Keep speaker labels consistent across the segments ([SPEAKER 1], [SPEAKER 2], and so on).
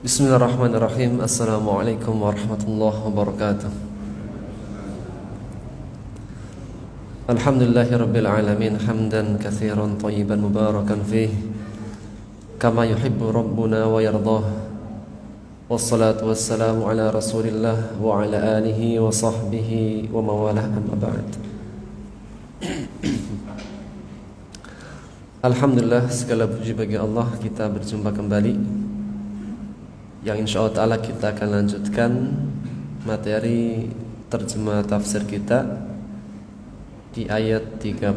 [SPEAKER 1] Bismillahirrahmanirrahim. Assalamualaikum warahmatullahi wabarakatuh. Alhamdulillahirabbil alamin hamdan katsiran thayyiban mubarakan fih kama yuhibbu rabbuna wa yardah. Wassalatu wassalamu ala Rasulillah wa ala alihi wa sahbihi wa mawalah, amma ba'd. Alhamdulillah, segala puji bagi Allah, kita berjumpa kembali, yang insya Allah ta'ala kita akan lanjutkan materi terjemah tafsir kita di ayat 30.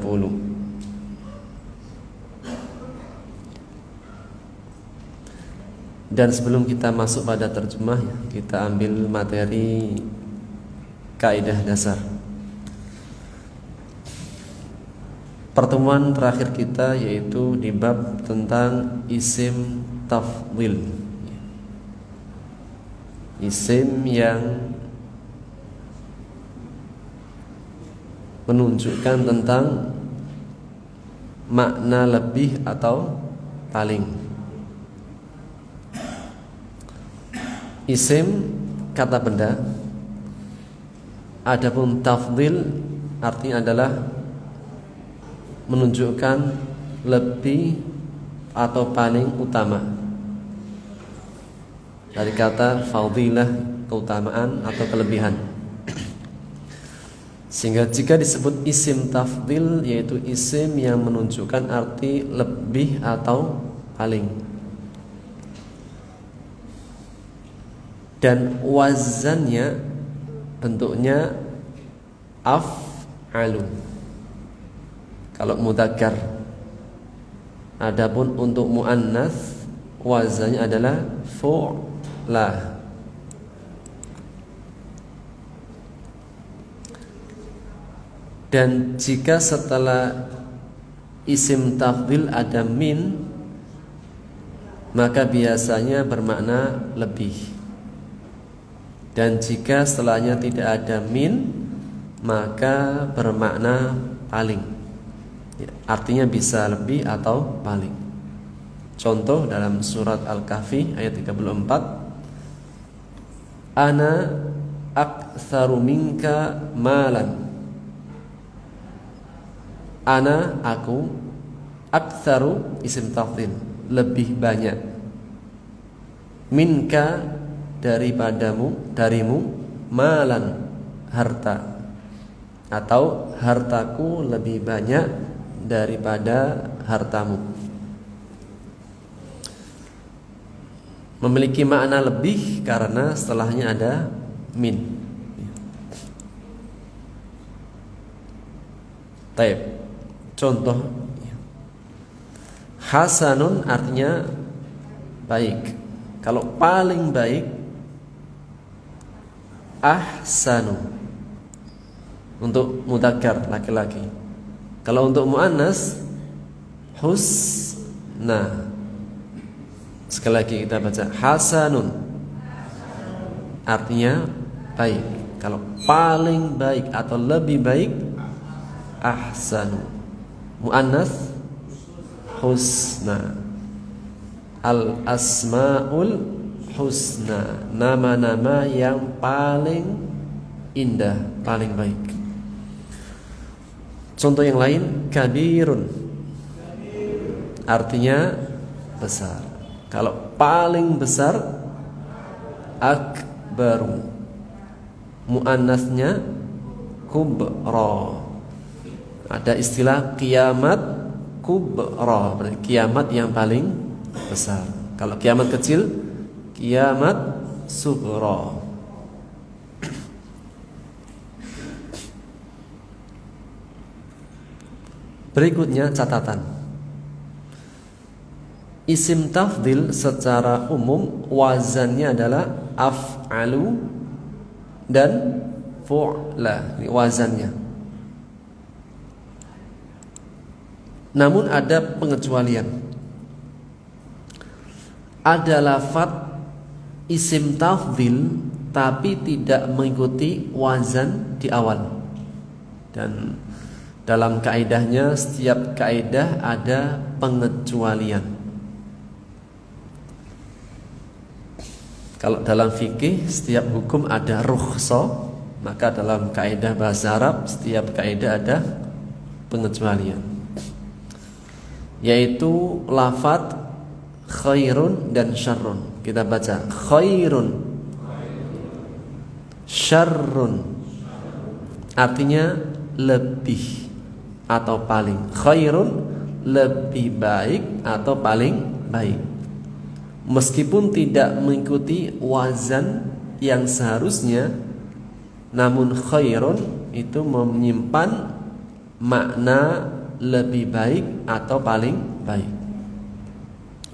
[SPEAKER 1] Dan sebelum kita masuk pada terjemah, kita ambil materi kaidah dasar. Pertemuan terakhir kita yaitu di bab tentang isim tafdhil, isim yang menunjukkan tentang makna lebih atau paling. Isim kata benda, adapun tafdhil artinya adalah menunjukkan lebih atau paling utama, dari kata fadilah, keutamaan atau kelebihan. Sehingga jika disebut isim tafdhil, yaitu isim yang menunjukkan arti lebih atau paling. Dan wazannya bentuknya af'alu kalau mudzakkar. Adapun untuk muannats wazannya adalah fu'lah. Dan jika setelah isim tafdhil ada min, maka biasanya bermakna lebih. Dan jika setelahnya tidak ada min, maka bermakna paling. Artinya bisa lebih atau paling. Contoh dalam surat Al-Kahfi ayat 34, Ana aktsaru minka malan. Ana, aku, aktsaru isim tafdhil, lebih banyak, minka, darimu, malan, harta, atau hartaku lebih banyak daripada hartamu. Memiliki makna lebih karena setelahnya ada min. Taib. Contoh, hasanun artinya baik. Kalau paling baik, ahsanu untuk mudzakkar laki-laki. Kalau untuk muannas, husna. Sekali lagi kita baca, hasanun artinya baik. Kalau paling baik atau lebih baik, ahsanu. Muannas, husna. Al asmaul husna, nama-nama yang paling indah, paling baik. Contoh yang lain, kabirun, artinya besar. Kalau paling besar, akbaru, muannasnya kubra. Ada istilah kiamat kubra, berarti kiamat yang paling besar. Kalau kiamat kecil, kiamat sughra. Berikutnya catatan. Isim tafdhil secara umum wazannya adalah af'alu dan fu'la. Ini wazannya. Namun ada pengecualian. Ada lafadz isim tafdhil tapi tidak mengikuti wazan di awal. Dan dalam kaidahnya, setiap kaidah ada pengecualian. Kalau dalam fikih setiap hukum ada rukhsah, maka dalam kaidah bahasa Arab setiap kaidah ada pengecualian. Yaitu lafadz khairun dan syarrun. Kita baca khairun, syarrun, artinya lebih atau paling. Khairun lebih baik atau paling baik. Meskipun tidak mengikuti wazan yang seharusnya, namun khairun itu menyimpan makna lebih baik atau paling baik.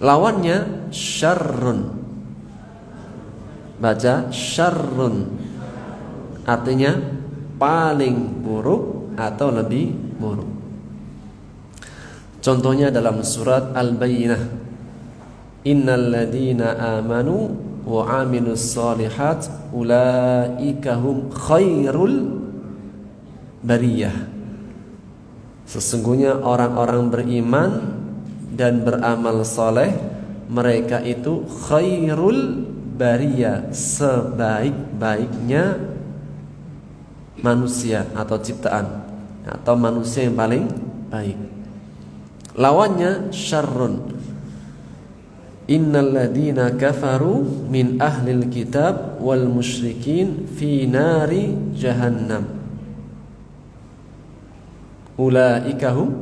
[SPEAKER 1] Lawannya syarrun. Baca syarrun, artinya paling buruk atau lebih buruk. Contohnya dalam surat Al-Bayyinah, innal ladzina amanu wa 'amilus shalihat ulaika hum khairul bariyah. Sesungguhnya orang-orang beriman dan beramal soleh, mereka itu khairul bariyah, sebaik-baiknya manusia atau ciptaan, atau manusia yang paling baik. Lawannya syarrun, innal ladzina kafaru min ahlil kitab wal musyrikin fi nari jahannam ulaika hum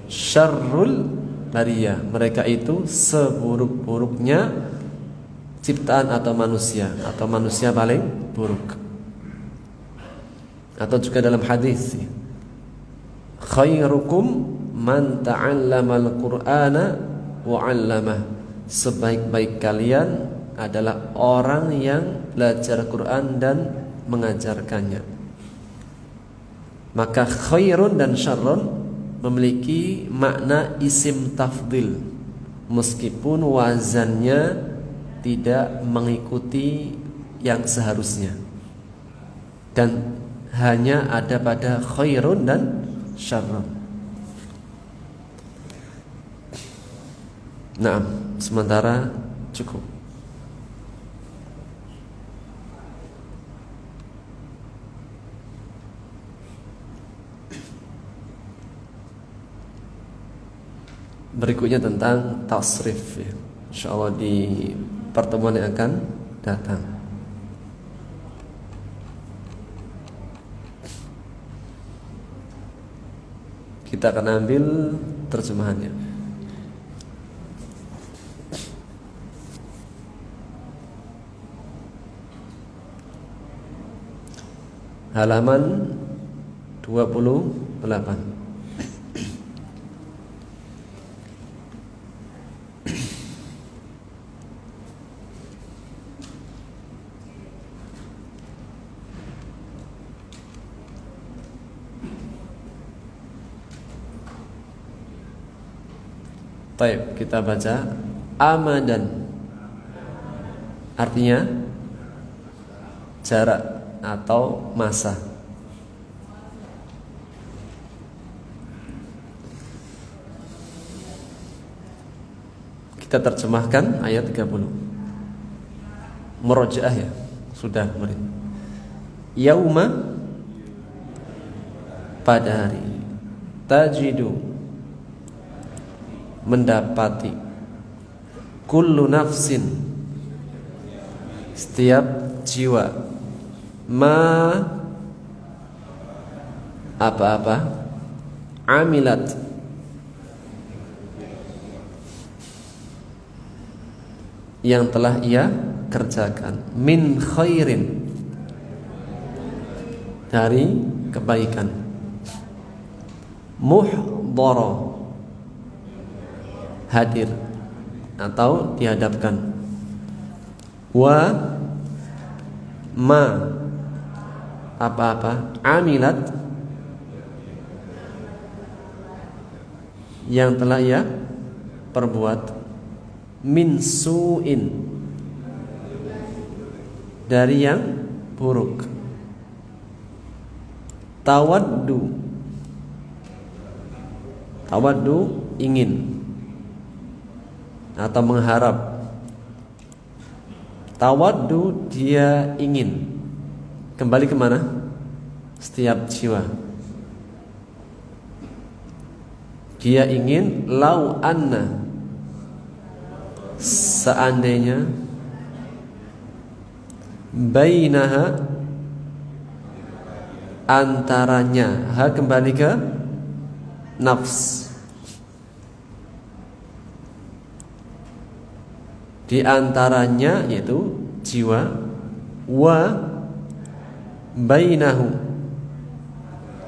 [SPEAKER 1] syarrul bariyah. Mereka itu seburuk-buruknya ciptaan atau manusia paling buruk. Atau juga dalam hadis, khairukum man ta'allamal qur'ana wa 'allamah. Sebaik-baik kalian adalah orang yang belajar Quran dan mengajarkannya. Maka khairun dan syarrun memiliki makna isim tafdhil meskipun wazannya tidak mengikuti yang seharusnya, dan hanya ada pada khairun dan syarrun. Nah, sementara cukup. Berikutnya tentang tasrif, ya. InsyaAllah di pertemuan yang akan datang. Kita akan ambil terjemahannya. Halaman 28. Baik, kita baca amadan, artinya jarak atau masa. Kita terjemahkan ayat 30. Murojaah ya, sudah kemarin. Yauma, pada hari. Tajidu, mendapati. Kullu nafsin, setiap jiwa. Ma, apa-apa. Amilat, yang telah ia kerjakan. Min khairin, dari kebaikan. Muhdara, hadir atau dihadapkan. Wa ma, apa-apa. Amilat, yang telah ia perbuat. Min su'in, dari yang buruk. Tawaddu, ingin atau mengharap. Tawaddu, dia ingin. Kembali kemana? Setiap jiwa. Dia ingin. Lau anna, seandainya. Bainaha, antaranya. Ha, kembali ke nafs. Di antaranya, yaitu jiwa. Wa bainahu,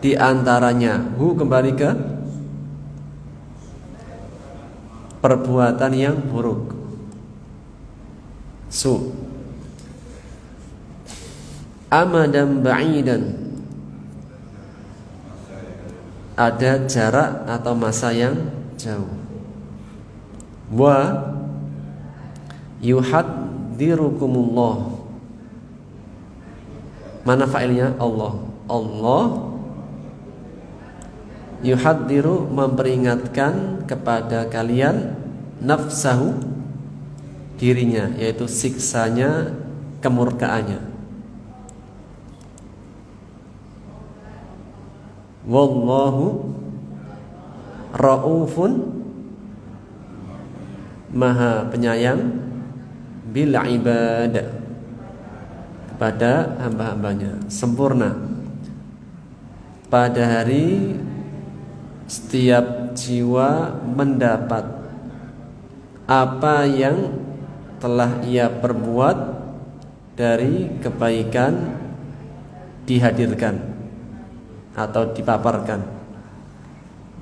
[SPEAKER 1] di antaranya. Hu, kembali ke perbuatan yang buruk. Su. Amadan ba'idan, ada jarak atau masa yang jauh. Wa yuhadzirukumullah, mana fa'ilnya? Allah. Allah yuhadziru, memperingatkan kepada kalian. Nafsahu, dirinya, yaitu siksanya, kemurkaannya. Wallahu raufun, maha penyayang. Bil ibad, kepada hamba-hambanya. Sempurna. Pada hari setiap jiwa mendapat apa yang telah ia perbuat dari kebaikan, dihadirkan atau dipaparkan,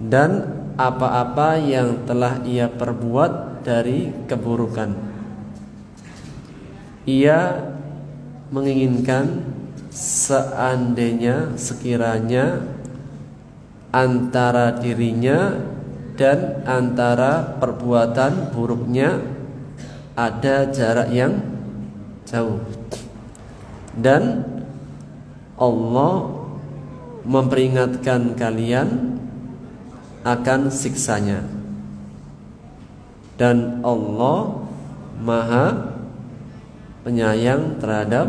[SPEAKER 1] dan apa-apa yang telah ia perbuat dari keburukan. Ia menginginkan seandainya, sekiranya antara dirinya dan antara perbuatan buruknya ada jarak yang jauh, dan Allah memperingatkan kalian akan siksanya, dan Allah maha penyayang terhadap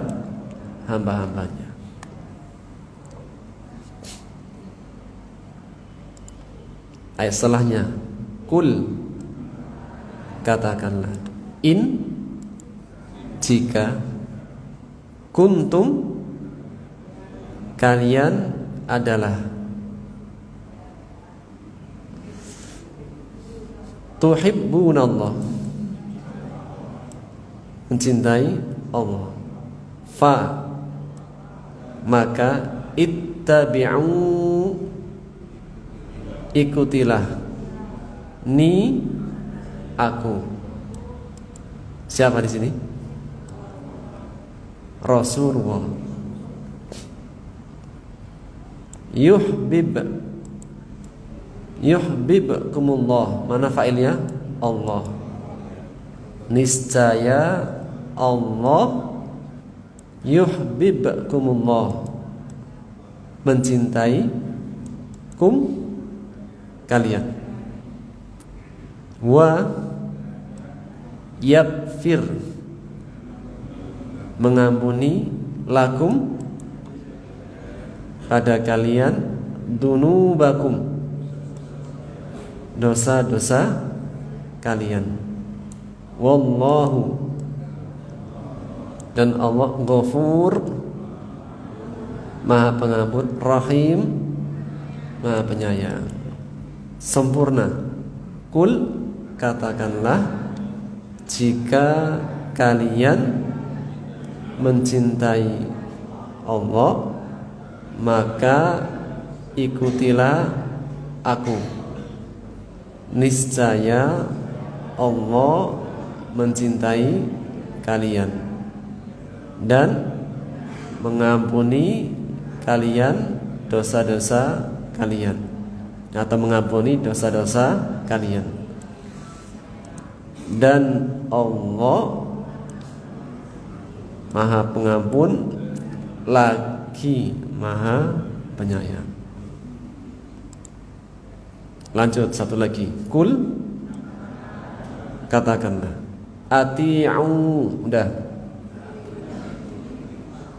[SPEAKER 1] hamba-hambanya. Ayat setelahnya, kul, katakanlah. In, jika. Kuntum, kalian adalah. Tuhibbunallah, mencintai Allah. Fa, maka. Ittabi'u, ikutilah. Ni, aku. Siapa di sini? Rasulullah. Yuhibbukumullah, mana fa'ilnya? Allah. Niscaya Allah yuhibbukumullah, mencintai kalian. Wa yaghfir, mengampuni lakum pada kalian dunubakum dosa-dosa kalian. Wallahu, dan Allah Ghafur, Maha Pengampun, Rahim, Maha Penyayang, sempurna. Kul, katakanlah, jika kalian mencintai Allah, maka ikutilah aku. Niscaya Allah mencintai kalian dan mengampuni kalian dosa-dosa kalian, atau mengampuni dosa-dosa kalian. Dan Allah Maha Pengampun lagi Maha Penyayang. Lanjut satu lagi. Kul, katakanlah, ati'u, udah,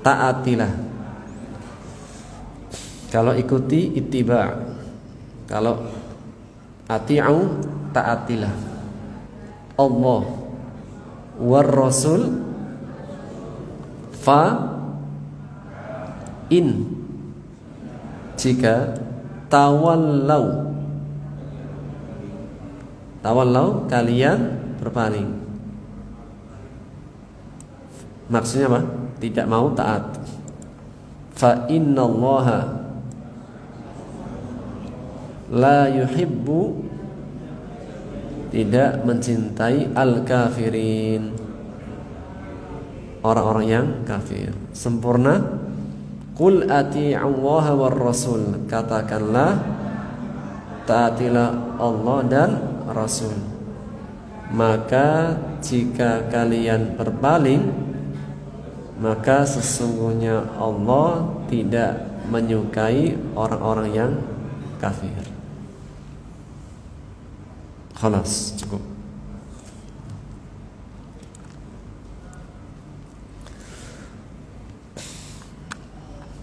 [SPEAKER 1] taatilah. Kalau ikuti ittiba', kalau ati'u, taatilah Allah war Rasul fa in, jika tawallau kalian berpaling. Maksudnya apa? Tidak mau taat. Fa innallaha la yuhibbu, tidak mencintai al-kafirin, orang-orang yang kafir. Sempurna. Qul ati'ullaha war rasul, katakanlah, taatilah Allah dan Rasul. Maka jika kalian berpaling, maka sesungguhnya Allah tidak menyukai orang-orang yang kafir. Khalas, cukup.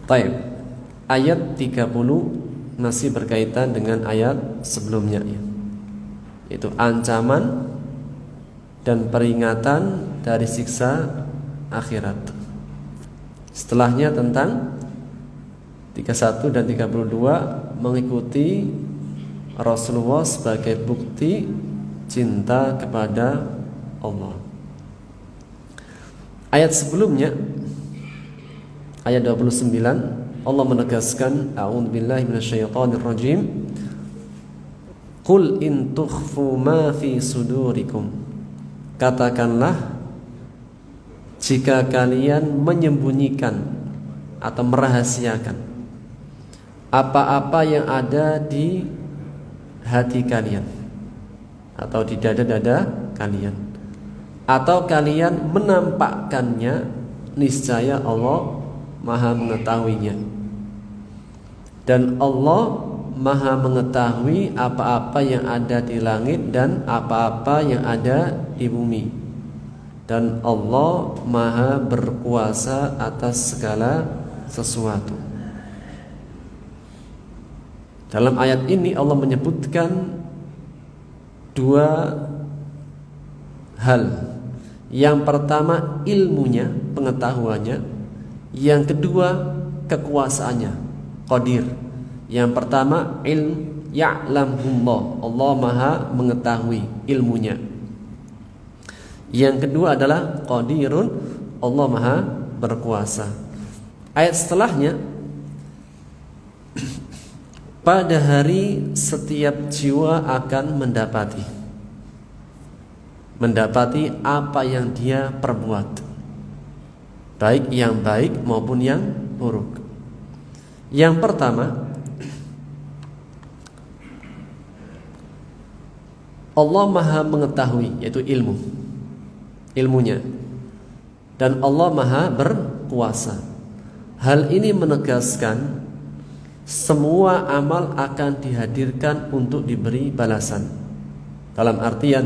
[SPEAKER 1] Baik. Ayat 30 masih berkaitan dengan ayat sebelumnya, yaitu ancaman dan peringatan dari siksa akhirat. Setelahnya tentang 31 dan 32 mengikuti Rasulullah sebagai bukti cinta kepada Allah. Ayat sebelumnya, ayat 29, Allah menegaskan, a'udzubillahi minasyaitonirrajim, qul in tukhfu ma fi sudurikum, katakanlah, jika kalian menyembunyikan atau merahasiakan apa-apa yang ada di hati kalian atau di dada-dada kalian, atau kalian menampakkannya, niscaya Allah Maha mengetahuinya. Dan Allah Maha mengetahui apa-apa yang ada di langit dan apa-apa yang ada di bumi. Dan Allah Maha berkuasa atas segala sesuatu. Dalam ayat ini Allah menyebutkan dua hal. Yang pertama ilmunya, pengetahuannya. Yang kedua kekuasaannya, qadir. Yang pertama ilm, ya'lamullah, Allah Maha mengetahui ilmunya. Yang kedua adalah qadirun, Allah Maha berkuasa. Ayat setelahnya, pada hari setiap jiwa akan mendapati apa yang dia perbuat, baik yang baik maupun yang buruk. Yang pertama, Allah Maha mengetahui, yaitu ilmunya, dan Allah Maha berkuasa. Hal ini menegaskan semua amal akan dihadirkan untuk diberi balasan. Dalam artian,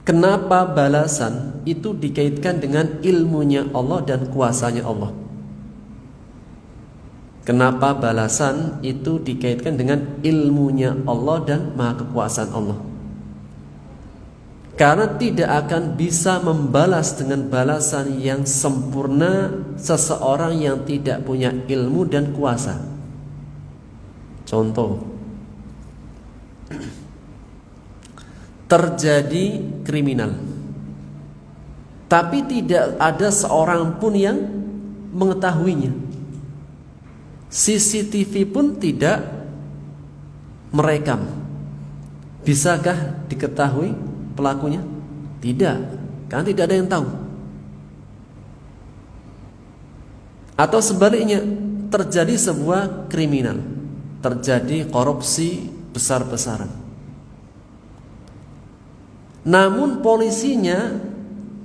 [SPEAKER 1] Kenapa balasan itu dikaitkan dengan ilmunya Allah dan kuasanya Allah? Kenapa balasan itu dikaitkan dengan ilmunya Allah dan maha kekuasaan Allah? Karena tidak akan bisa membalas dengan balasan yang sempurna seseorang yang tidak punya ilmu dan kuasa. Contoh, terjadi kriminal, tapi tidak ada seorang pun yang mengetahuinya. CCTV pun tidak merekam. Bisakah diketahui pelakunya? Tidak, karena tidak ada yang tahu. Atau sebaliknya, terjadi sebuah kriminal, terjadi korupsi besar-besaran, namun polisinya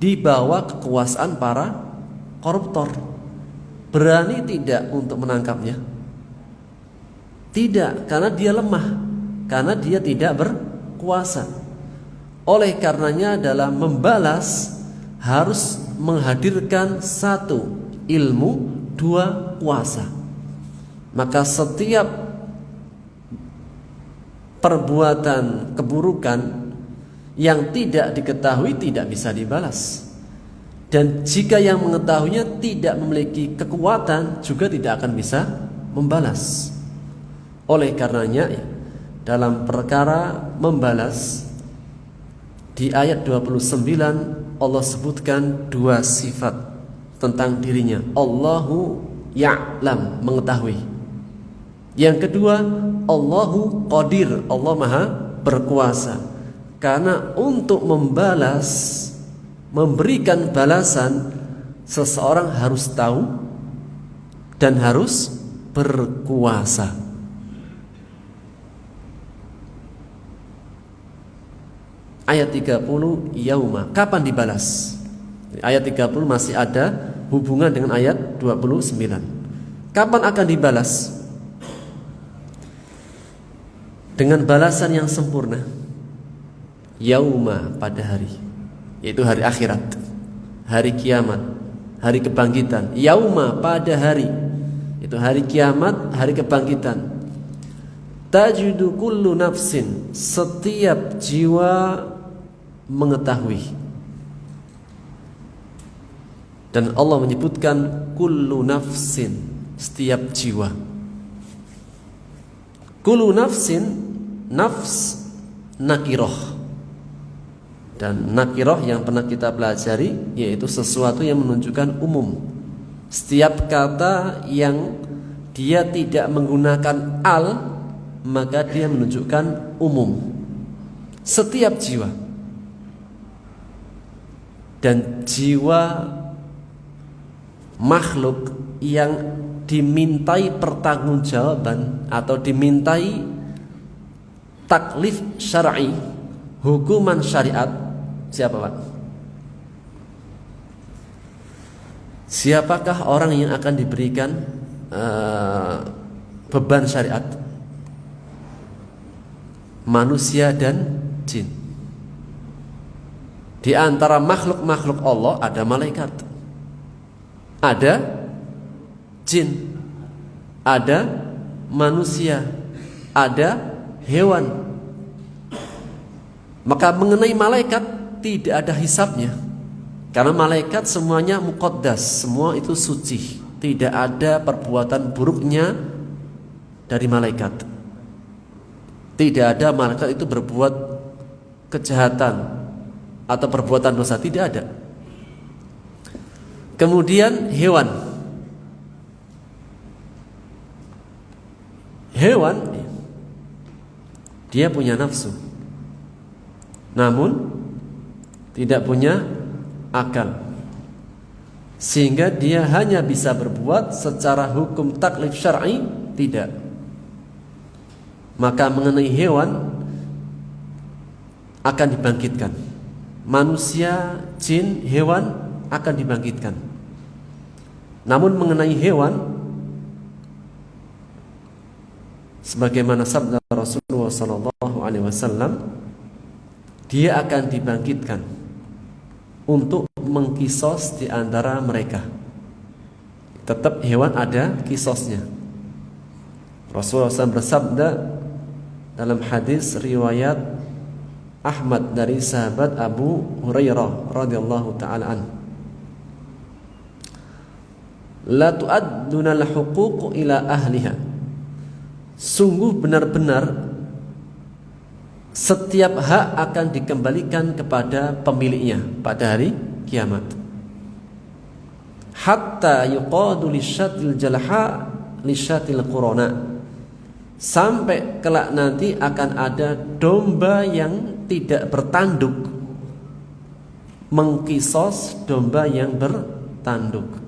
[SPEAKER 1] di bawah kekuasaan para koruptor. Berani tidak untuk menangkapnya? Tidak, karena dia lemah, karena dia tidak berkuasa. Oleh karenanya dalam membalas harus menghadirkan satu ilmu, dua kuasa. Maka setiap perbuatan keburukan yang tidak diketahui tidak bisa dibalas, dan jika yang mengetahuinya tidak memiliki kekuatan juga tidak akan bisa membalas. Oleh karenanya dalam perkara membalas di ayat 29 Allah sebutkan dua sifat tentang dirinya. Allahu ya'lam, mengetahui. Yang kedua, Allahu qadir, Allah maha berkuasa. Karena untuk membalas, memberikan balasan, seseorang harus tahu dan harus berkuasa. Ayat 30, yauma, kapan dibalas? Ayat 30 masih ada hubungan dengan ayat 29. Kapan akan dibalas? Dengan balasan yang sempurna. Yauma, pada hari, yaitu hari akhirat, hari kiamat, hari kebangkitan. Yauma, pada hari, itu hari kiamat, hari kebangkitan. Tajidu kullu nafsin, setiap jiwa mengetahui. Dan Allah menyebutkan kullu nafsin, setiap jiwa. Kullu nafsin, nafs nakiroh. Dan nakiroh yang pernah kita pelajari yaitu sesuatu yang menunjukkan umum. Setiap kata yang dia tidak menggunakan al, maka dia menunjukkan umum. Setiap jiwa. Dan jiwa makhluk yang dimintai pertanggungjawaban atau dimintai taklif syar'i, hukuman syariat, siapa Pak? Siapakah orang yang akan diberikan beban syariat? Manusia dan jin. Di antara makhluk-makhluk Allah ada malaikat, ada jin, ada manusia, ada hewan. Maka mengenai malaikat tidak ada hisabnya, karena malaikat semuanya muqaddas, semua itu suci, tidak ada perbuatan buruknya dari malaikat. Tidak ada malaikat itu berbuat kejahatan atau perbuatan dosa, tidak ada. Kemudian hewan, dia punya nafsu, namun tidak punya akal, sehingga dia hanya bisa berbuat secara hukum taklif syar'i, tidak. Maka mengenai hewan akan dibangkitkan, manusia, jin, hewan akan dibangkitkan. Namun mengenai hewan, sebagaimana sabda Rasulullah SAW, dia akan dibangkitkan untuk mengkisos di antara mereka. Tetap hewan ada kisosnya. Rasulullah SAW bersabda dalam hadis riwayat Ahmad dari sahabat Abu Hurairah radhiyallahu ta'ala an, la tu'adduna al-huquq ila ahliha, sungguh benar-benar setiap hak akan dikembalikan kepada pemiliknya pada hari kiamat. Hatta yuqadu lisyatil jalha lisyatil qurana, sampai kelak nanti akan ada domba yang tidak bertanduk mengkisos domba yang bertanduk,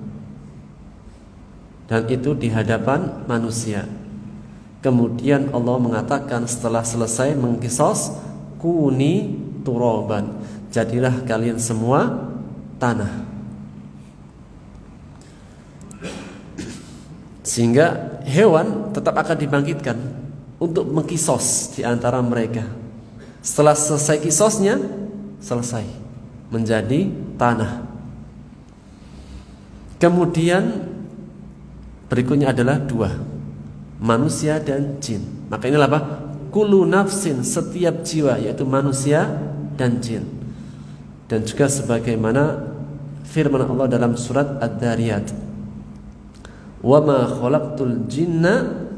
[SPEAKER 1] dan itu di hadapan manusia. Kemudian Allah mengatakan setelah selesai mengkisos, kuni turaban, jadilah kalian semua tanah. Sehingga hewan tetap akan dibangkitkan untuk mengkisos di antara mereka. Setelah selesai kisosnya, selesai menjadi tanah. Kemudian berikutnya adalah dua, manusia dan jin. Maka inilah apa? Kullu nafsin, setiap jiwa, yaitu manusia dan jin. Dan juga sebagaimana firman Allah dalam surat Ad-Dariyat, wa ma khalaqtul jinna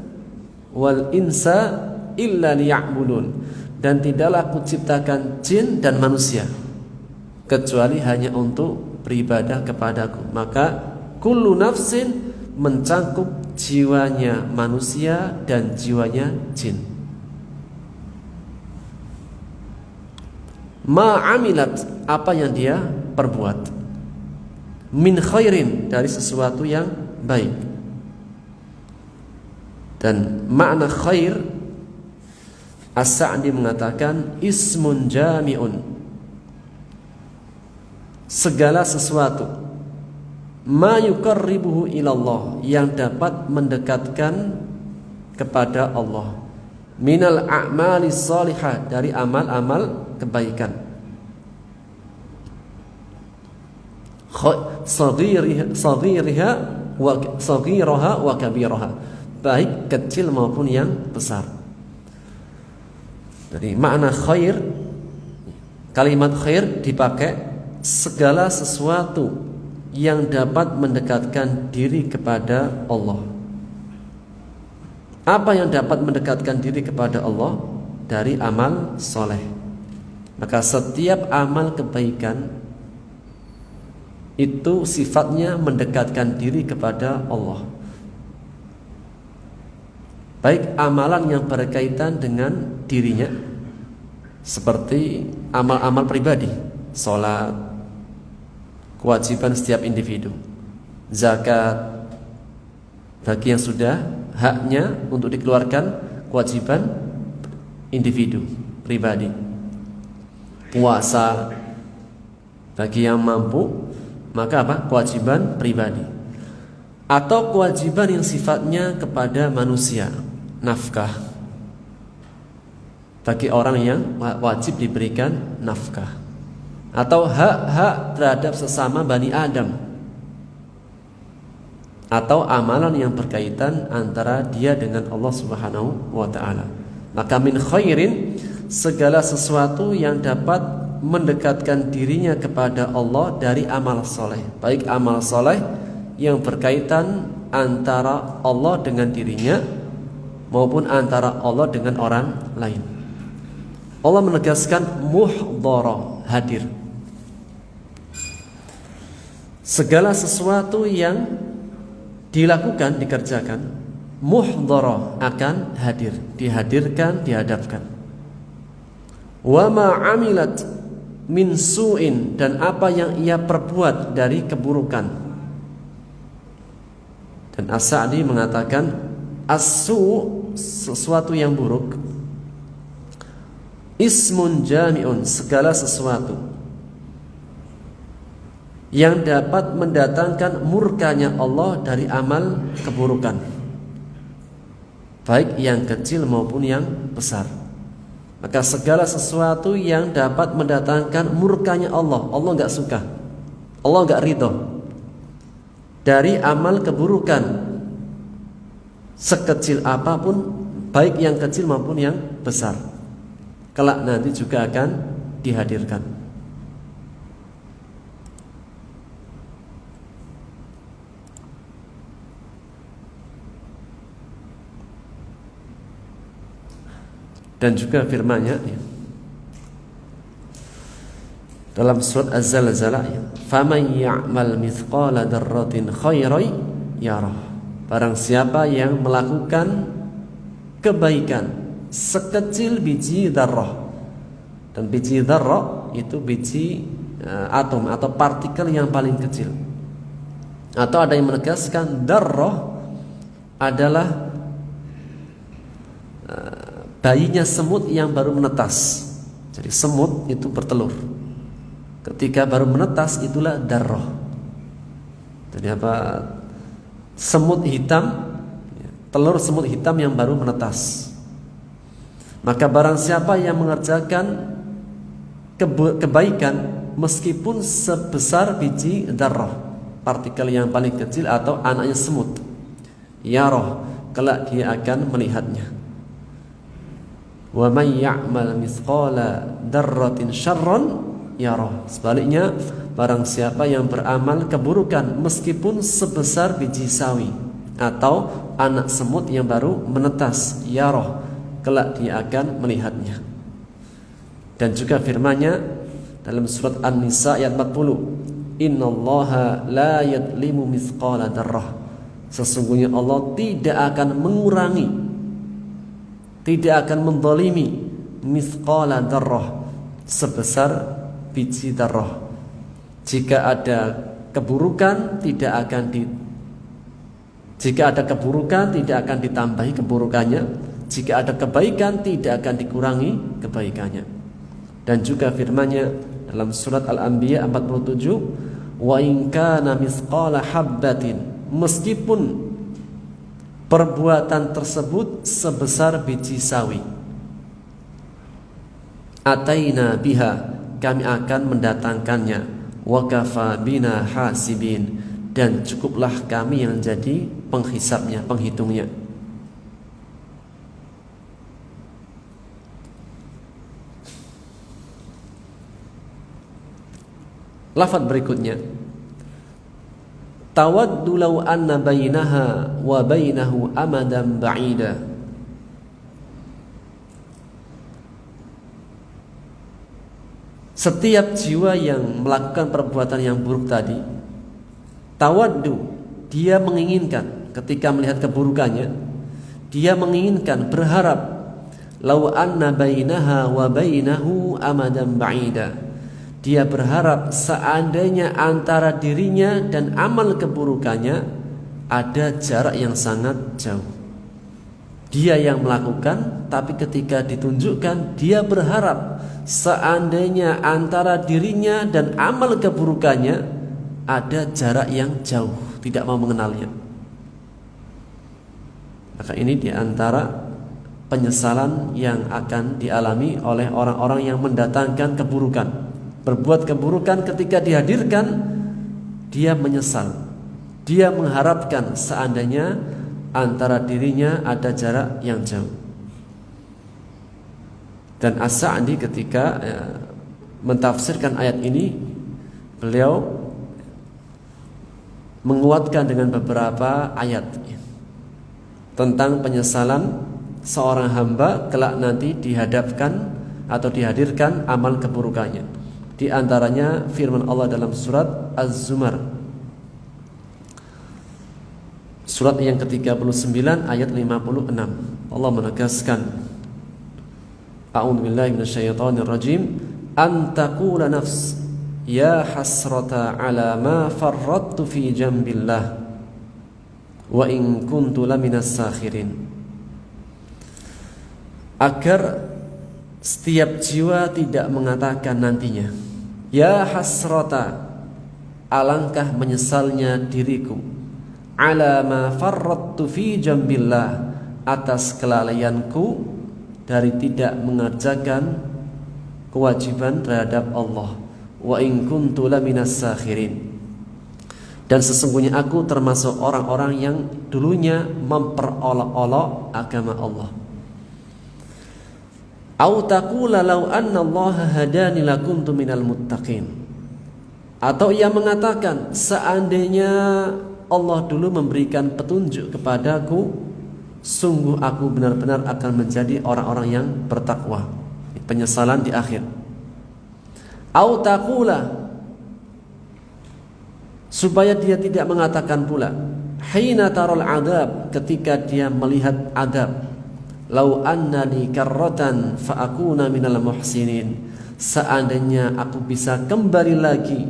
[SPEAKER 1] wal insa illa liya'budun, dan tidaklah aku ciptakan jin dan manusia kecuali hanya untuk beribadah kepadaku. Maka kullu nafsin mencakup jiwanya manusia dan jiwanya jin. Ma'amilat, apa yang dia perbuat, min khairin, dari sesuatu yang baik. Dan makna khair, As-Sa'di mengatakan ismun jami'un, segala sesuatu, ma yuqarribuhu ilallah, yang dapat mendekatkan kepada Allah, minal a'mali salihah, dari amal-amal kebaikan, saghiriha wa kabiraha, baik kecil maupun yang besar. Jadi makna khair, kalimat khair dipakai segala sesuatu yang dapat mendekatkan diri kepada Allah. Apa yang dapat mendekatkan diri kepada Allah? Dari amal soleh. Maka setiap amal kebaikan itu sifatnya mendekatkan diri kepada Allah. Baik amalan yang berkaitan dengan dirinya, seperti amal-amal pribadi, sholat, kewajiban setiap individu, zakat bagi yang sudah haknya untuk dikeluarkan, kewajiban individu pribadi, puasa bagi yang mampu, maka apa? Kewajiban pribadi. Atau kewajiban yang sifatnya kepada manusia, nafkah, bagi orang yang wajib diberikan nafkah, atau hak-hak terhadap sesama Bani Adam, atau amalan yang berkaitan antara dia dengan Allah Subhanahu wa ta'ala. Maka min khairin, segala sesuatu yang dapat mendekatkan dirinya kepada Allah dari amal soleh, baik amal soleh yang berkaitan antara Allah dengan dirinya maupun antara Allah dengan orang lain. Allah menegaskan muhdara, hadir. Segala sesuatu yang dilakukan, dikerjakan, muhdara, akan hadir, dihadirkan, dihadapkan. Wa ma amilat min su'in, dan apa yang ia perbuat dari keburukan. Dan As-Sa'di mengatakan as-su', sesuatu yang buruk, ismun jami'un, segala sesuatu yang dapat mendatangkan murkanya Allah dari amal keburukan, baik yang kecil maupun yang besar. Maka segala sesuatu yang dapat mendatangkan murkanya Allah, Allah nggak suka, Allah nggak ridho dari amal keburukan sekecil apapun, baik yang kecil maupun yang besar, kelak nanti juga akan dihadirkan. Dan juga firman-Nya dalam surat Az-Zalzalah, "Faman ya'mal mithqala dzarratin khairan yarah." Barang siapa yang melakukan kebaikan sekecil biji dzarrah. Dan biji dzarrah itu biji atom atau partikel yang paling kecil. Atau ada yang menegaskan dzarrah adalah bayinya semut yang baru menetas. Jadi semut itu bertelur. Ketika baru menetas itulah darroh. Jadi apa? Semut hitam, telur semut hitam yang baru menetas. Maka barang siapa yang mengerjakan kebaikan meskipun sebesar biji darroh, partikel yang paling kecil atau anaknya semut, yaroh, kelak dia akan melihatnya. Wa may ya'mal mithqala dzarratin syarran yarah. Sebaliknya, barang siapa yang beramal keburukan meskipun sebesar biji sawi atau anak semut yang baru menetas, yarah, kelak dia akan melihatnya. Dan juga firman-Nya dalam surat An-Nisa ayat 40, "Innallaha la yadlimu mithqala dzarrah." Sesungguhnya Allah tidak akan mengurangi, tidak akan menzalimi mithqala dzarrah, sebesar biji dzarrah. Jika ada keburukan tidak akan jika ada keburukan tidak akan ditambahi keburukannya, jika ada kebaikan tidak akan dikurangi kebaikannya. Dan juga firman-Nya dalam surat Al-Anbiya 47, "Wa in kana mithqala habbatin." Meskipun perbuatan tersebut sebesar biji sawi, ataina biha, kami akan mendatangkannya, wa kafa bina hasibin, dan cukuplah kami yang jadi penghisapnya, penghitungnya. Lafaz berikutnya, tawaddu law anna bainaha wa bainahu amadan ba'ida. Setiap jiwa yang melakukan perbuatan yang buruk tadi, tawaddu, dia menginginkan ketika melihat keburukannya, dia menginginkan, berharap, law anna bainaha wa bainahu amadan ba'ida. Dia berharap seandainya antara dirinya dan amal keburukannya ada jarak yang sangat jauh. Dia yang melakukan, tapi ketika ditunjukkan, dia berharap seandainya antara dirinya dan amal keburukannya ada jarak yang jauh, tidak mau mengenalnya. Maka ini diantara penyesalan yang akan dialami oleh orang-orang yang mendatangkan keburukan. Berbuat keburukan, ketika dihadirkan dia menyesal, dia mengharapkan seandainya antara dirinya ada jarak yang jauh. Dan As-Sa'di ketika mentafsirkan ayat ini, beliau menguatkan dengan beberapa ayat tentang penyesalan seorang hamba kelak nanti dihadapkan atau dihadirkan amal keburukannya. Di antaranya firman Allah dalam surat Az-Zumar, surat yang ke-39 ayat 56. Allah menegaskan, A'udzubillahi minasyaitonir rajim, an taqula nafs ya hasrata ala ma farrattu fi jambillah wa in kuntu laminas sakhirin. Agar setiap jiwa tidak mengatakan nantinya, ya hasrata, alangkah menyesalnya diriku, ala ma farrattu fi jambillah, atas kelalaianku dari tidak mengerjakan kewajiban terhadap Allah. Wa in kuntu laminas sakhirin. Dan sesungguhnya aku termasuk orang-orang yang dulunya memperolok-olok agama Allah. Au taqula law anna Allah hadani lakuntu minal muttaqin. Atau ia mengatakan, seandainya Allah dulu memberikan petunjuk kepadaku, sungguh aku benar-benar akan menjadi orang-orang yang bertakwa. Penyesalan di akhir. Au taqula, supaya dia tidak mengatakan pula, hina taral adab, ketika dia melihat adab, lau anna li karratan fa akuna minal muhsinin, seandainya aku bisa kembali lagi,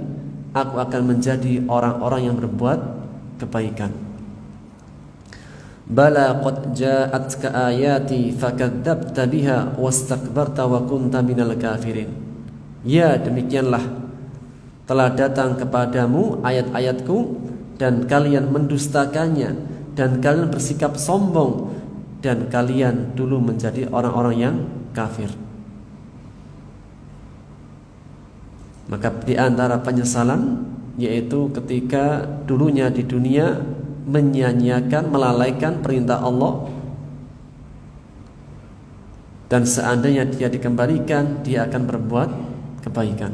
[SPEAKER 1] aku akan menjadi orang-orang yang berbuat kebaikan. Bala qad ja'atka ayati fakadzdzabta biha wastakbarta wa kunta minal kafirin. Ya, demikianlah telah datang kepadamu ayat-ayatku dan kalian mendustakannya dan kalian bersikap sombong dan kalian dulu menjadi orang-orang yang kafir. Maka di antara penyesalan yaitu ketika dulunya di dunia menyia-nyiakan, melalaikan perintah Allah, dan seandainya dia dikembalikan, dia akan berbuat kebaikan.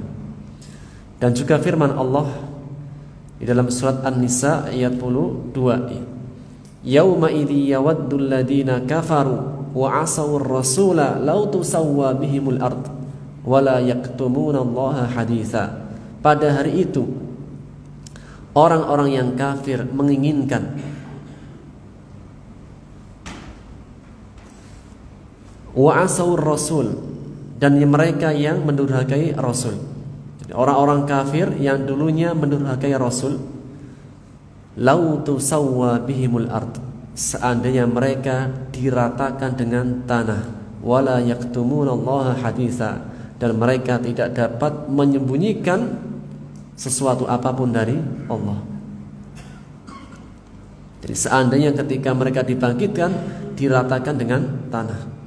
[SPEAKER 1] Dan juga firman Allah di dalam surat An-Nisa ayat 22, yauma idzi yawaddul ladina kafaru wa asawur rasula law tusawwa bihimul ard wala yaktumuna Allaha haditha. Pada hari itu orang-orang yang kafir menginginkan wa asawur rasul, dan mereka yang mendurhakai Rasul. Jadi orang-orang kafir yang dulunya mendurhakai Rasul, lau tusawwa bihimul ard, seandainya mereka diratakan dengan tanah, wala yaktumunallaha haditha, dan mereka tidak dapat menyembunyikan sesuatu apapun dari Allah. Jadi seandainya ketika mereka dibangkitkan diratakan dengan tanah.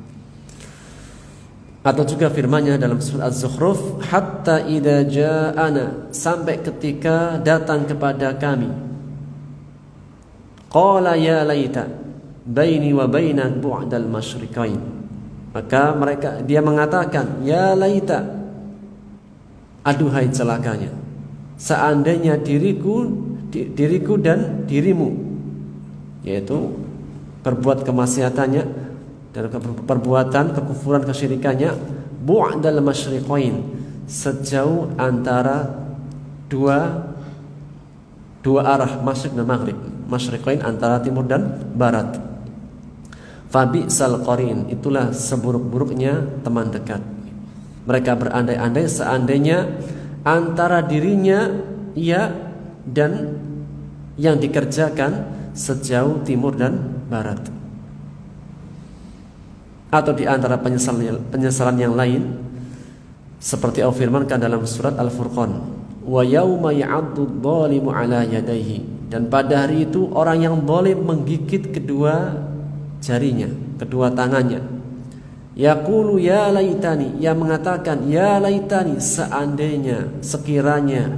[SPEAKER 1] Atau juga firman-Nya dalam surat Az-Zukhruf, hatta idza ja'ana, sampai ketika datang kepada kami, qala ya laita baini wa bainak bu'dal masyriqain, maka dia mengatakan, ya laita, aduhai celakanya, seandainya diriku dan dirimu, yaitu berbuat kemaksiatannya dan perbuatan kekufuran kesyirikannya, bu'dal masyriqain, sejauh antara dua arah, masyriq dan maghrib. Masyriqain antara timur dan barat. Fabi'sal qarin, itulah seburuk-buruknya teman dekat. Mereka berandai-andai seandainya antara dirinya ia dan yang dikerjakan sejauh timur dan barat. Atau di antara penyesalan yang lain, seperti Allah firmankan dalam surat Al-Furqan, wa yauma ya'addu adh-dhalimu 'ala yadayhi, dan pada hari itu orang yang zalim menggigit kedua jarinya, kedua tangannya. Yaqulu ya laitani, ia mengatakan ya laitani, seandainya, sekiranya,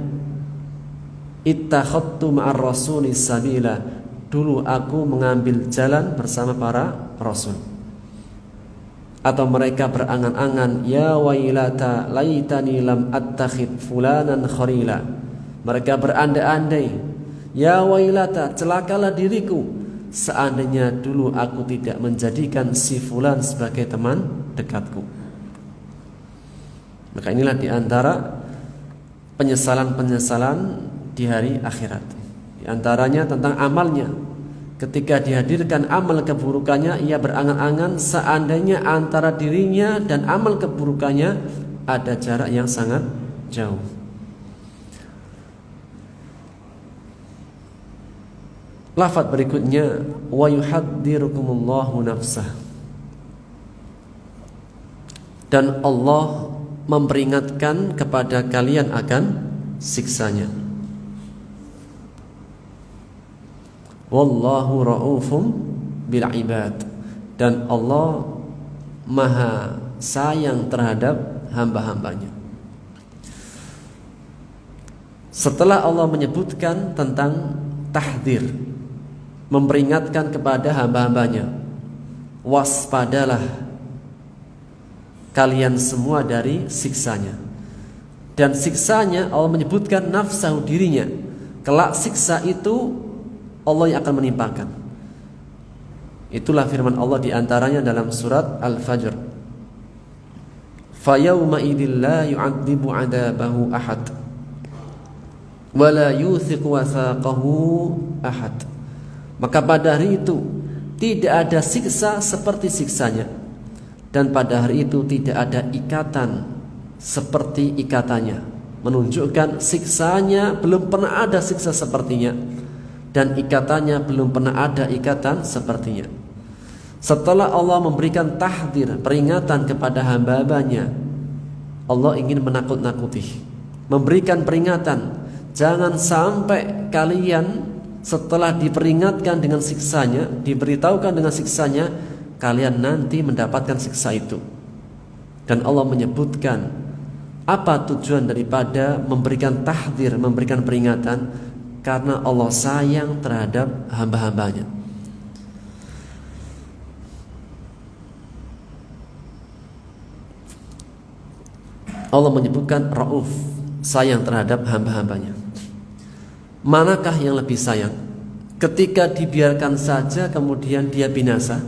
[SPEAKER 1] ittakhadtu ma'ar rasuli sabila, dulu aku mengambil jalan bersama para rasul. Atau mereka berangan-angan, ya wailata laitani lam attakhid fulanan kharila, mereka berandai-andai, ya wailata, celakalah diriku, seandainya dulu aku tidak menjadikan si fulan sebagai teman dekatku. Maka inilah di antara penyesalan-penyesalan di hari akhirat. Di antaranya tentang amalnya. Ketika dihadirkan amal keburukannya, ia berangan-angan seandainya antara dirinya dan amal keburukannya ada jarak yang sangat jauh. Lafaz berikutnya, wa yuhadzirukumullahu nafsah, dan Allah memperingatkan kepada kalian akan siksanya. Wallahu ra'ufum bil ibad, dan Allah maha sayang terhadap hamba-hambanya. Setelah Allah menyebutkan tentang tahdzir, memperingatkan kepada hamba-hambanya, waspadalah kalian semua dari siksanya. Dan siksanya Allah menyebutkan nafsahu, dirinya. Kelak siksa itu Allah yang akan menimpakan. Itulah firman Allah diantaranya dalam surat Al-Fajr. Fayawma idil la yu'adzibu 'adabahu ahad wa la yuthiqu wathaqahu ahad. Maka pada hari itu tidak ada siksa seperti siksanya, dan pada hari itu tidak ada ikatan seperti ikatannya. Menunjukkan siksanya belum pernah ada siksa sepertinya, dan ikatannya belum pernah ada ikatan sepertinya. Setelah Allah memberikan tahdzir, peringatan kepada hamba-hambanya, Allah ingin menakut-nakuti, memberikan peringatan. Jangan sampai kalian setelah diperingatkan dengan siksanya, diberitahukan dengan siksanya, kalian nanti mendapatkan siksa itu. Dan Allah menyebutkan apa tujuan daripada memberikan tahdzir, memberikan peringatan, karena Allah sayang terhadap hamba-hambanya. Allah menyebutkan Rauf, sayang terhadap hamba-hambanya. Manakah yang lebih sayang? Ketika dibiarkan saja kemudian dia binasa,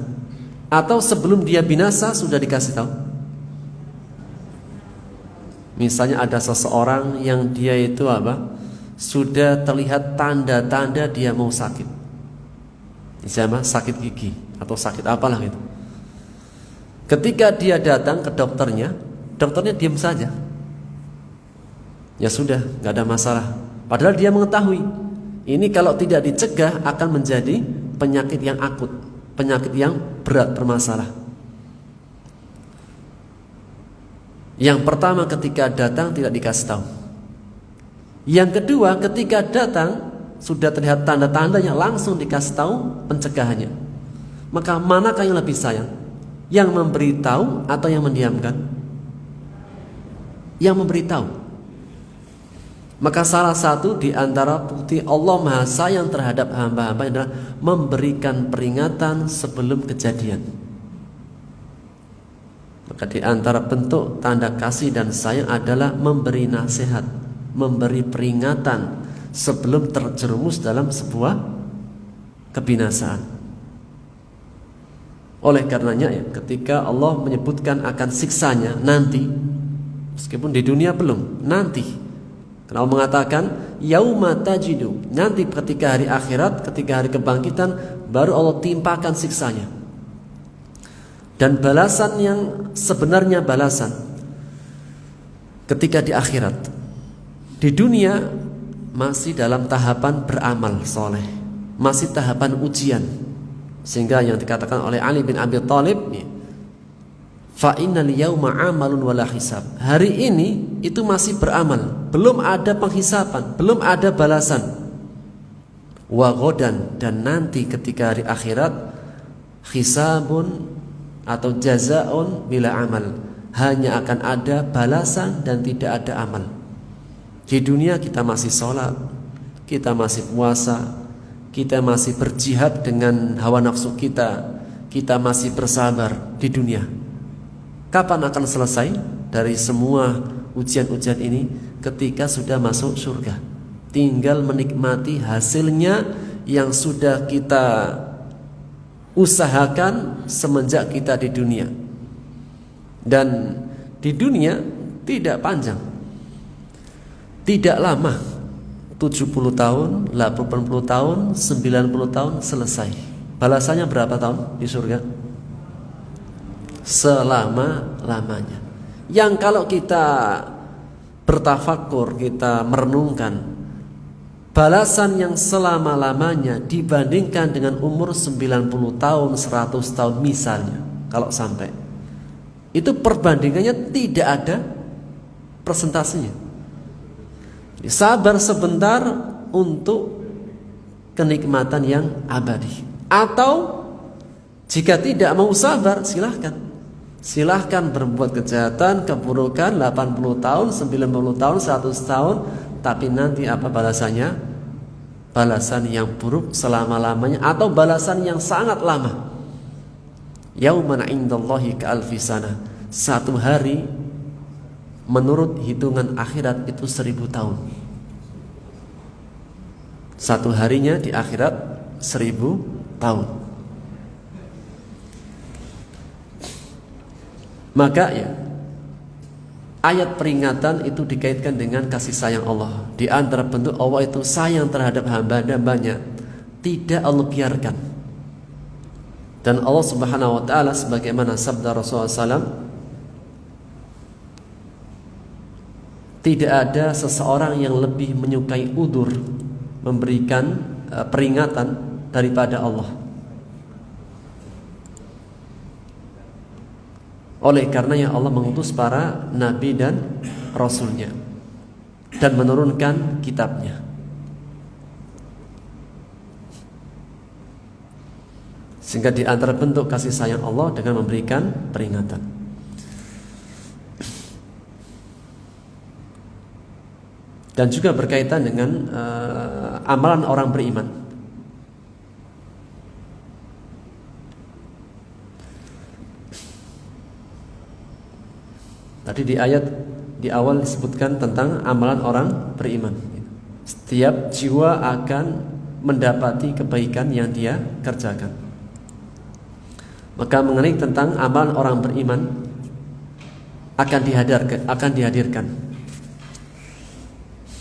[SPEAKER 1] atau sebelum dia binasa sudah dikasih tahu? Misalnya ada seseorang yang dia itu sudah terlihat tanda-tanda dia mau sakit. Misalnya sakit gigi atau sakit apalah gitu. Ketika dia datang ke dokternya diam saja. Ya sudah, nggak ada masalah. Padahal dia mengetahui ini kalau tidak dicegah akan menjadi penyakit yang akut, penyakit yang berat, bermasalah. Yang pertama ketika datang tidak dikasih tahu. Yang kedua ketika datang sudah terlihat tanda-tandanya langsung dikasih tahu pencegahannya. Maka manakah yang lebih sayang? Yang memberitahu atau yang mendiamkan? Yang memberitahu. Maka salah satu di antara bukti Allah Maha Sayang terhadap hamba-hamba adalah memberikan peringatan sebelum kejadian. Maka di antara bentuk tanda kasih dan sayang adalah memberi nasihat, memberi peringatan sebelum terjerumus dalam sebuah kebinasaan. Oleh karenanya ketika Allah menyebutkan akan siksanya nanti, meskipun di dunia belum, nanti. Karena Allah mengatakan yauma tajidu, nanti ketika hari akhirat, ketika hari kebangkitan, baru Allah timpakan siksanya. Dan balasan yang sebenarnya balasan ketika di akhirat. Di dunia masih dalam tahapan beramal soleh, masih tahapan ujian. Sehingga yang dikatakan oleh Ali bin Abi Thalib, fa innal yauma amalun wala hisab. Hari ini itu masih beramal, belum ada penghisapan, belum ada balasan. Wa ghadan, dan nanti ketika hari akhirat, hisabun atau jazaun bila amal, hanya akan ada balasan dan tidak ada amal. Di dunia kita masih sholat, kita masih puasa, kita masih berjihad dengan hawa nafsu kita masih bersabar di dunia. Kapan akan selesai dari semua ujian-ujian ini? Ketika sudah masuk surga, tinggal menikmati hasilnya yang sudah kita usahakan semenjak kita di dunia. Dan di dunia tidak panjang, tidak lama, 70 tahun, 80 tahun, 90 tahun selesai. Balasannya berapa tahun di surga? Selama-lamanya. Yang kalau kita bertafakur, kita merenungkan, balasan yang selama-lamanya dibandingkan dengan umur 90 tahun, 100 tahun misalnya, kalau sampai, itu perbandingannya tidak ada persentasenya. Sabar sebentar untuk kenikmatan yang abadi. Atau jika tidak mau sabar, silahkan Silahkan berbuat kejahatan, keburukan 80 tahun, 90 tahun, 100 tahun, tapi nanti apa balasannya? Balasan yang buruk selama-lamanya atau balasan yang sangat lama. Yauman indallahi ka'alfi sana. Satu hari menurut hitungan akhirat itu 1000 tahun. Satu harinya di akhirat 1000 tahun. Maka ya, ayat peringatan itu dikaitkan dengan kasih sayang Allah. Di antara bentuk Allah itu sayang terhadap hamba-hambanya, tidak Allah biarkan. Dan Allah Subhanahu wa taala sebagaimana sabda Rasulullah SAW, tidak ada seseorang yang lebih menyukai udzur, memberikan peringatan daripada Allah. Oleh karenanya Allah mengutus para nabi dan rasulnya dan menurunkan kitabnya. Sehingga di antara bentuk kasih sayang Allah dengan memberikan peringatan. Dan juga berkaitan dengan amalan orang beriman. Tadi di ayat di awal disebutkan tentang amalan orang beriman. Setiap jiwa akan mendapati kebaikan yang dia kerjakan. Maka mengenai tentang amalan orang beriman akan dihadirkan.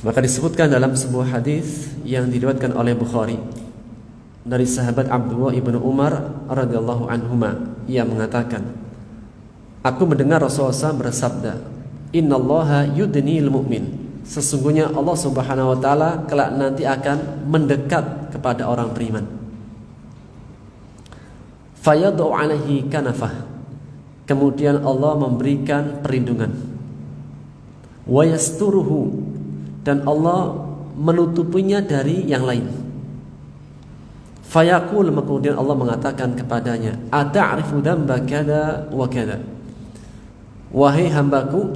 [SPEAKER 1] Maka disebutkan dalam sebuah hadis yang diriwayatkan oleh Bukhari dari sahabat Abdullah ibnu Umar radhiyallahu anhuma, ia mengatakan, aku mendengar Rasulullah SAW bersabda, Innallaha yudnil mu'min. Sesungguhnya Allah Subhanahu wa taala kelak nanti akan mendekat kepada orang beriman. Fayad'u 'alaihi kanafah. Kemudian Allah memberikan perlindungan. Wa yasturuhu, dan Allah menutupinya dari yang lain. Fayaqul, kemudian Allah mengatakan kepadanya, ata'rifu dzamba kada wa kada. Wahai hambaku,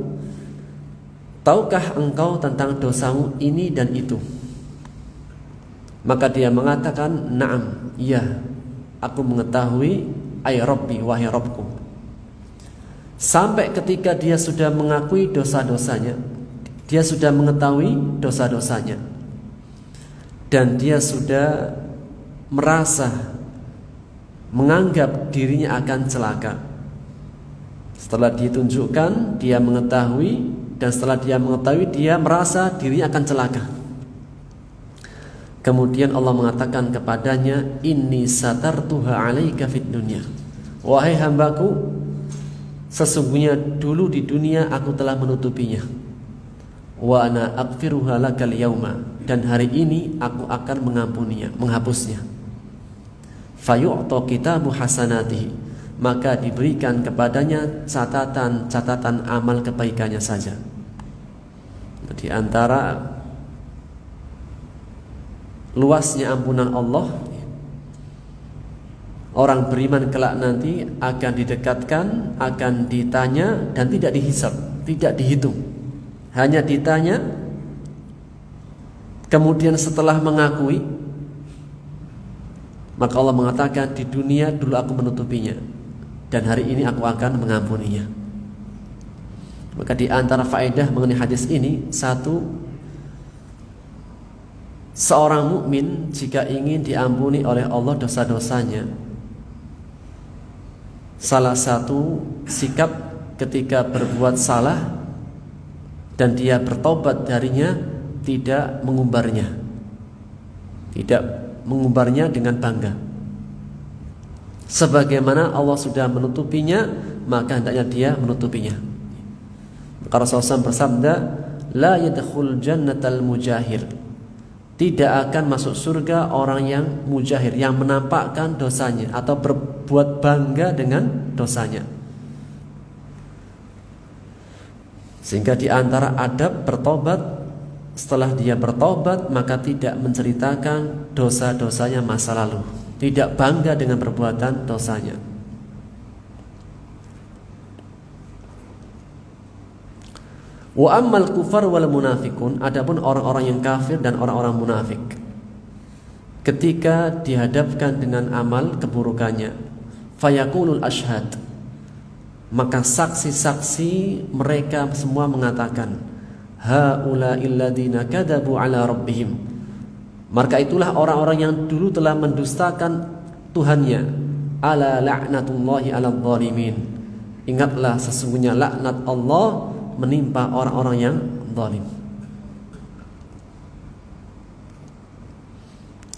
[SPEAKER 1] tahukah engkau tentang dosamu ini dan itu? Maka dia mengatakan, na'am, iya, aku mengetahui, ay Rabbi, wahai Rabbku. Sampai ketika dia sudah mengakui dosa-dosanya, dia sudah mengetahui dosa-dosanya, dan dia sudah merasa menganggap dirinya akan celaka. Setelah ditunjukkan, dia mengetahui, dan setelah dia mengetahui, dia merasa dirinya akan celaka. Kemudian Allah mengatakan kepadanya, inni satartuha 'alaika fid dunya. Wahai hambaku, sesungguhnya dulu di dunia aku telah menutupinya. Wa ana aghfiruha lakal yauma, dan hari ini aku akan mengampuninya, menghapusnya. Fayu'ta kitabu hasanatihi, maka diberikan kepadanya catatan amal kebaikannya saja. Di antara luasnya ampunan Allah, orang beriman kelak nanti akan didekatkan, akan ditanya, dan tidak dihisab, tidak dihitung, hanya ditanya. Kemudian setelah mengakui, maka Allah mengatakan, di dunia dulu aku menutupinya, dan hari ini aku akan mengampuninya. Maka di antara faedah mengenai hadis ini, satu, seorang mukmin jika ingin diampuni oleh Allah dosa-dosanya, salah satu sikap ketika berbuat salah dan dia bertobat darinya, tidak mengumbarnya, tidak mengumbarnya dengan bangga. Sebagaimana Allah sudah menutupinya, maka hendaknya dia menutupinya. Maka Rasulullah SAW bersabda, la yadkhul jannatal mujahir, tidak akan masuk surga orang yang mujahir, yang menampakkan dosanya atau berbuat bangga dengan dosanya. Sehingga di antara adab bertobat, setelah dia bertobat maka tidak menceritakan dosa-dosanya masa lalu, tidak bangga dengan perbuatan dosanya. Wa ammal kufar wal munafikun, adapun orang-orang yang kafir dan orang-orang munafik, ketika dihadapkan dengan amal keburukannya, fayaqulul ashhad, maka saksi-saksi mereka semua mengatakan, haula'il ladzina kadzabu ala rabbihim, maka itulah orang-orang yang dulu telah mendustakan Tuhannya, ala la'natullahi 'alal zalimin, ingatlah sesungguhnya laknat Allah menimpa orang-orang yang zalim.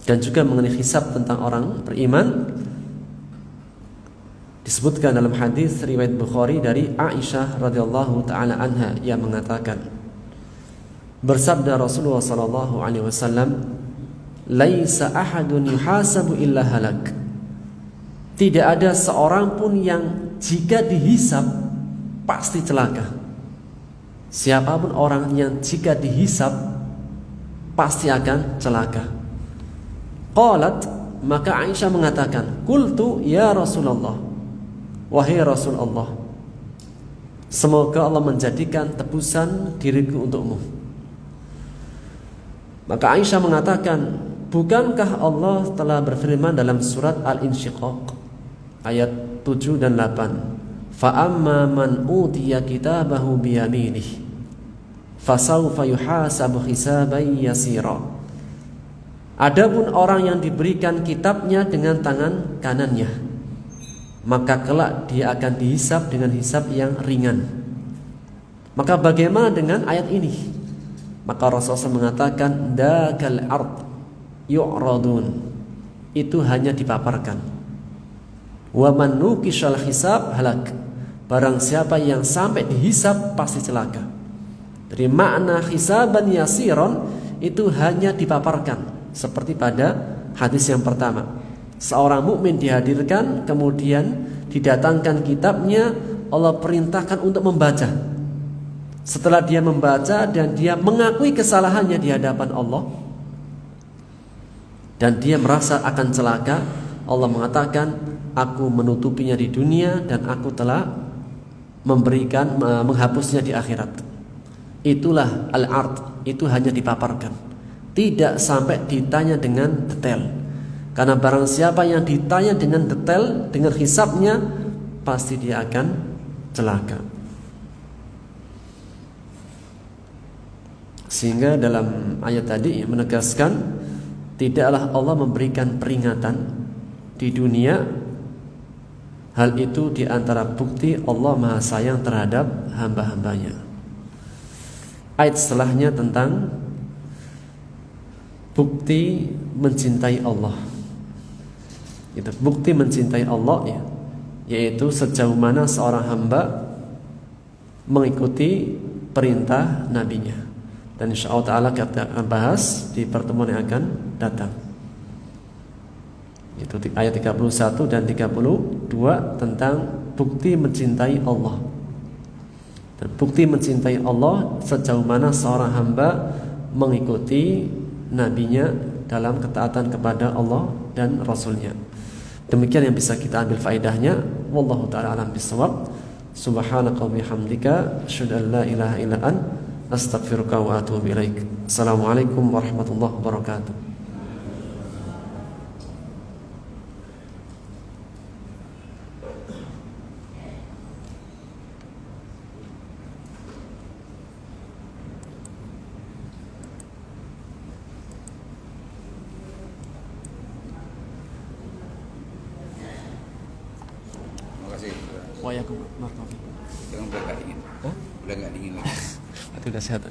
[SPEAKER 1] Dan juga mengenai hisab tentang orang beriman, disebutkan dalam hadis riwayat Bukhari dari Aisyah radhiyallahu taala anha yang mengatakan, bersabda Rasulullah sallallahu alaihi wasallam, laisa ahadun yuhasabu illa halak. Tidak ada seorang pun yang jika dihisab pasti celaka. Siapapun orang yang jika dihisab pasti akan celaka. Qalat, maka Aisyah mengatakan, qultu ya Rasulullah, wahai Rasulullah, semoga Allah menjadikan tebusan diriku untukmu. Maka Aisyah mengatakan, bukankah Allah telah berfirman dalam surat Al-Insyiqaq ayat 7 dan 8, fa amma man utiya kitabahu biyaminih fasawfa yuhasabu hisaban yasira. Adapun orang yang diberikan kitabnya dengan tangan kanannya, maka kelak dia akan dihisab dengan hisab yang ringan. Maka bagaimana dengan ayat ini? Maka Rasulullah mengatakan, dakal ard yu'radun, itu hanya dipaparkan. Wa man nuqishal hisab halak, barang siapa yang sampai dihisab pasti celaka. Dari makna hisaban yasiron itu hanya dipaparkan, seperti pada hadis yang pertama. Seorang mukmin dihadirkan, kemudian didatangkan kitabnya, Allah perintahkan untuk membaca. Setelah dia membaca dan dia mengakui kesalahannya di hadapan Allah dan dia merasa akan celaka, Allah mengatakan, aku menutupinya di dunia dan aku telah menghapusnya di akhirat. Itulah al-ard, itu hanya dipaparkan, tidak sampai ditanya dengan detail. Karena barang siapa yang ditanya dengan detail, dengan hisabnya, pasti dia akan celaka. Sehingga dalam ayat tadi menegaskan, tidaklah Allah memberikan peringatan di dunia. Hal itu diantara bukti Allah Maha Sayang terhadap hamba-hambanya. Ayat setelahnya tentang bukti mencintai Allah. Itu bukti mencintai Allah, ya, yaitu sejauh mana seorang hamba mengikuti perintah nabinya. Dan insyaallah ta'ala kita akan bahas di pertemuan yang akan datang. Itu ayat 31 dan 32 tentang bukti mencintai Allah. Dan bukti mencintai Allah sejauh mana seorang hamba mengikuti nabinya dalam ketaatan kepada Allah dan Rasulnya. Demikian yang bisa kita ambil faedahnya. Wallahu ta'ala alam bisawab. Subhanaka wa bihamdika asyhadu an la ilaha illa anta astaghfiruka wa atubu ilaik. Assalamualaikum warahmatullahi wabarakatuh. Waalaikumsalam.
[SPEAKER 2] Jangan udah nggak dingin. Hah? Udah nggak dingin lagi.
[SPEAKER 1] Itu udah sehat.